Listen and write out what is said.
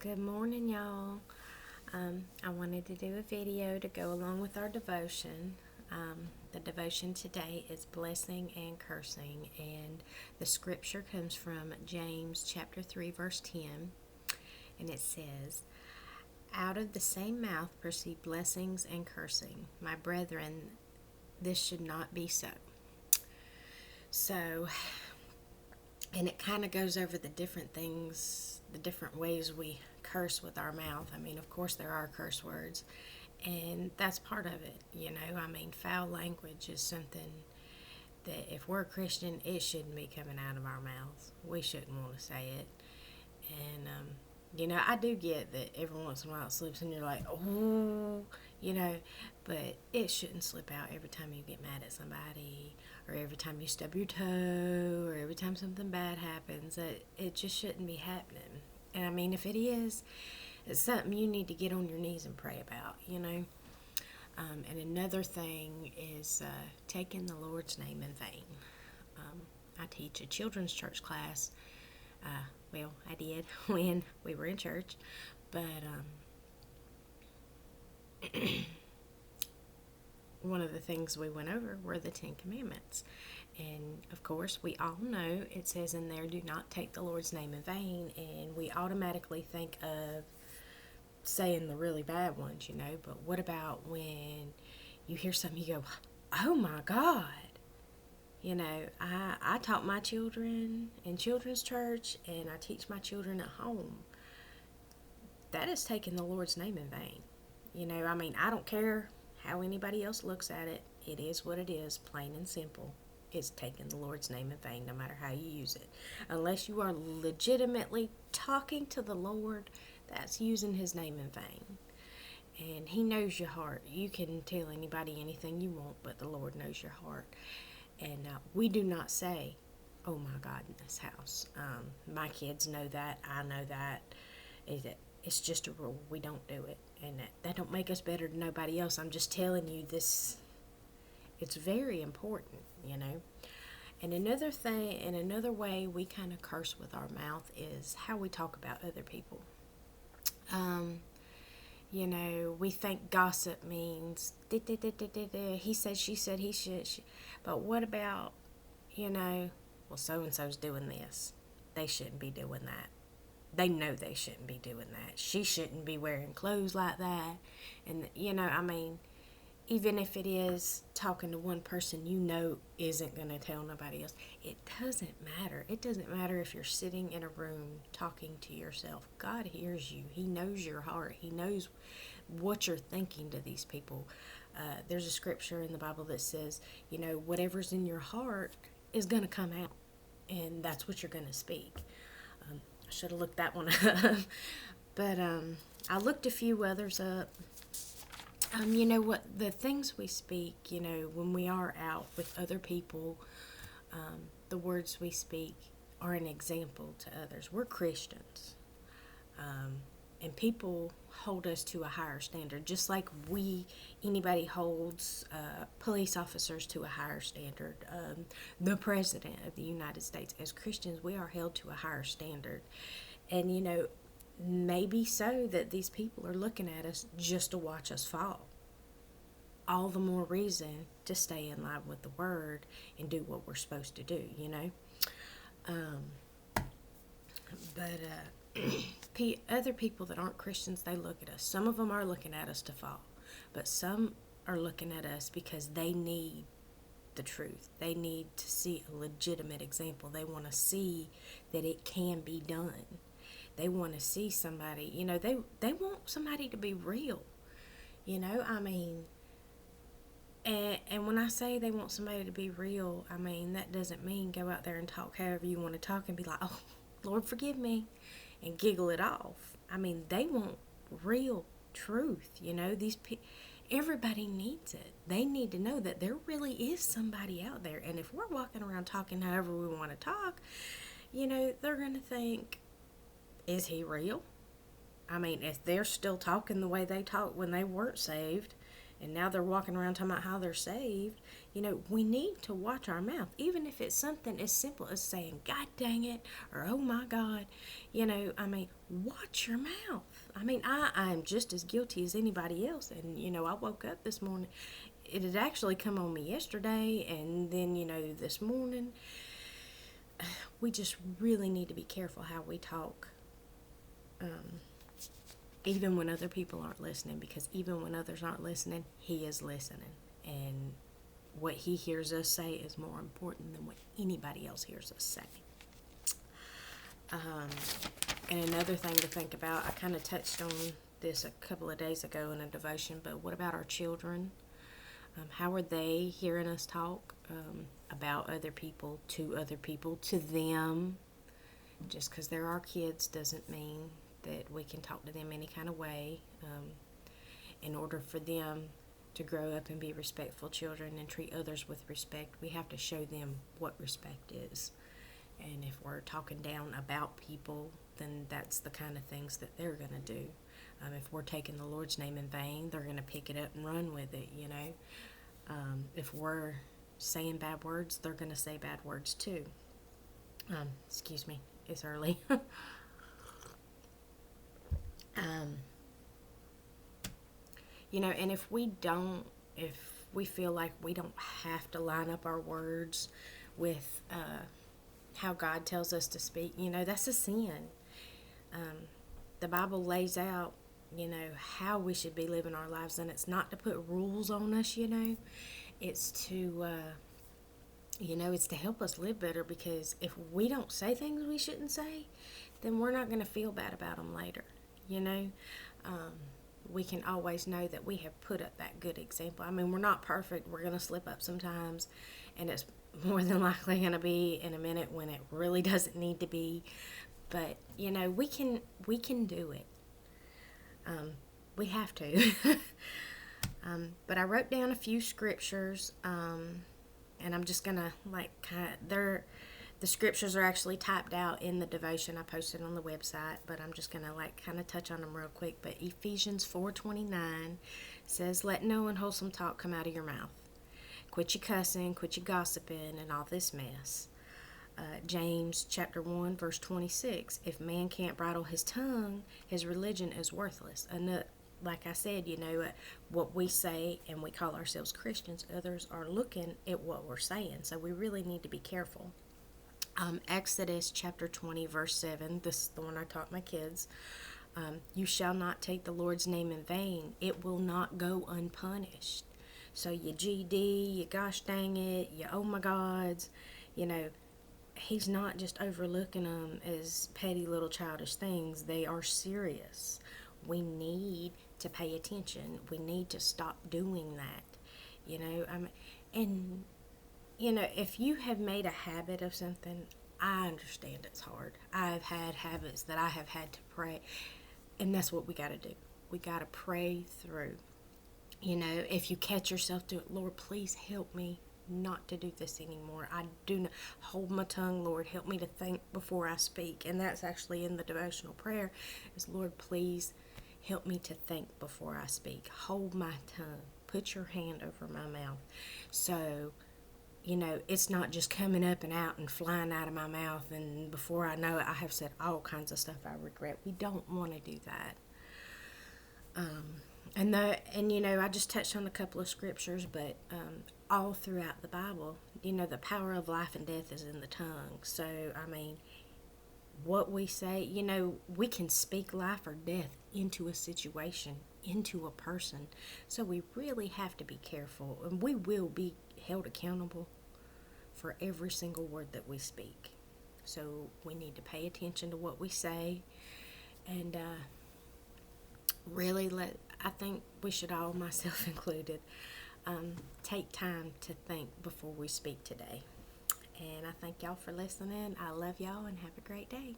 Good morning, y'all. I wanted to do a video to go along with our devotion. The devotion today is blessing and cursing, and the scripture comes from James chapter 3, verse 10, and it says, "Out of the same mouth proceed blessings and cursing. My brethren, this should not be so." So, and it kind of goes over the different things, the different ways we curse with our mouth. I mean, of course, there are curse words, and that's part of it. Foul language is something that if we're a Christian, it shouldn't be coming out of our mouths. We shouldn't want to say it. And, I do get that every once in a while it slips and you're like, oh, but it shouldn't slip out every time you get mad at somebody or every time you stub your toe or every time something bad happens. It just shouldn't be happening. And I mean, if it is, it's something you need to get on your knees and pray about. And another thing is taking the Lord's name in vain. I teach a children's church class. I did when we were in church, but one of the things we went over were the 10 Commandments. And of course, we all know it says in there, do not take the Lord's name in vain. And we automatically think of saying the really bad ones, But what about when you hear something, you go, oh my God? I taught my children in children's church, and I teach my children at home. That is taking the Lord's name in vain. I don't care how anybody else looks at it. It is what it is, plain and simple. It's taking the Lord's name in vain, no matter how you use it. Unless you are legitimately talking to the Lord, that's using His name in vain. And He knows your heart. You can tell anybody anything you want, but the Lord knows your heart. And we do not say, oh my God, in this house. My kids know that. I know that. It's just a rule. We don't do it. And that don't make us better than nobody else. I'm just telling you this. It's very important, And another thing, and another way we kind of curse with our mouth is how we talk about other people. We think gossip means he said, she said, he should. But what about, well, so-and-so's doing this. They shouldn't be doing that. They know they shouldn't be doing that. She shouldn't be wearing clothes like that. And, even if it is talking to one person isn't going to tell nobody else, it doesn't matter. It doesn't matter if you're sitting in a room talking to yourself. God hears you. He knows your heart. He knows what you're thinking to these people. There's a scripture in the Bible that says, whatever's in your heart is going to come out, and that's what you're going to speak. I should have looked that one up, but I looked a few others up. The things we speak, when we are out with other people, the words we speak are an example to others. We're Christians. And people hold us to a higher standard, just like anybody holds police officers to a higher standard. The President of the United States, as Christians, we are held to a higher standard. And, maybe so that these people are looking at us just to watch us fall. All the more reason to stay in line with the Word and do what we're supposed to do, Other people that aren't Christians, they look at us. Some of them are looking at us to fall, but some are looking at us because they need the truth. They need to see a legitimate example. They want to see that it can be done. They want to see somebody, they want somebody to be real, and when I say they want somebody to be real, that doesn't mean go out there and talk however you want to talk and be like, oh, Lord, forgive me, and giggle it off. They want real truth, everybody needs it. They need to know that there really is somebody out there, and if we're walking around talking however we want to talk, they're going to think, is he real? If they're still talking the way they talked when they weren't saved, and now they're walking around talking about how they're saved. We need to watch our mouth, even if it's something as simple as saying, God dang it, or oh my God. Watch your mouth. I'm just as guilty as anybody else. And, I woke up this morning. It had actually come on me yesterday, and then, this morning. We just really need to be careful how we talk. Even when other people aren't listening, because even when others aren't listening, He is listening. And what He hears us say is more important than what anybody else hears us say. And another thing to think about, I kind of touched on this a couple of days ago in a devotion, but what about our children? How are they hearing us talk about other people, to them? Just because they're our kids doesn't mean that we can talk to them any kind of way. In order for them to grow up and be respectful children and treat others with respect, we have to show them what respect is. And if we're talking down about people, then that's the kind of things that they're going to do. If we're taking the Lord's name in vain, they're going to pick it up and run with it, If we're saying bad words, they're going to say bad words too. Excuse me, it's early. And if we feel like we don't have to line up our words with how God tells us to speak, that's a sin. The Bible lays out, how we should be living our lives, and it's not to put rules on us, it's to, it's to help us live better, because if we don't say things we shouldn't say, then we're not going to feel bad about them later, we can always know that we have put up that good example. We're not perfect. We're going to slip up sometimes, and it's more than likely going to be in a minute when it really doesn't need to be. But, we can do it. We have to. But I wrote down a few scriptures, and I'm just going to, the scriptures are actually typed out in the devotion I posted on the website, but I'm just going to kind of touch on them real quick. But Ephesians 4:29 says, let no unwholesome talk come out of your mouth. Quit your cussing, quit your gossiping, and all this mess. James chapter 1 verse 26, if man can't bridle his tongue, his religion is worthless. And like I said, what we say, and we call ourselves Christians, others are looking at what we're saying, so we really need to be careful. Exodus chapter 20 verse 7, this is the one I taught my kids. You shall not take the Lord's name in vain. It will not go unpunished. So you GD, you gosh dang it, you oh my gods, He's not just overlooking them as petty little childish things. They are serious. We need to pay attention. We need to stop doing that. If you have made a habit of something, I understand it's hard. I've had habits that I have had to pray, and that's what we got to do. We got to pray through. If you catch yourself doing, Lord, please help me not to do this anymore. I do not hold my tongue. Lord, help me to think before I speak. And that's actually in the devotional prayer, is Lord, please help me to think before I speak. Hold my tongue. Put your hand over my mouth. So, it's not just coming up and out and flying out of my mouth, and before I know it, I have said all kinds of stuff I regret. We don't want to do that. I just touched on a couple of scriptures, but all throughout the Bible, the power of life and death is in the tongue. So, what we say, we can speak life or death into a situation, into a person. So we really have to be careful, and we will be held accountable for every single word that we speak. So we need to pay attention to what we say, and really I think we should all, myself included, take time to think before we speak today. And I thank y'all for listening. I love y'all, and have a great day.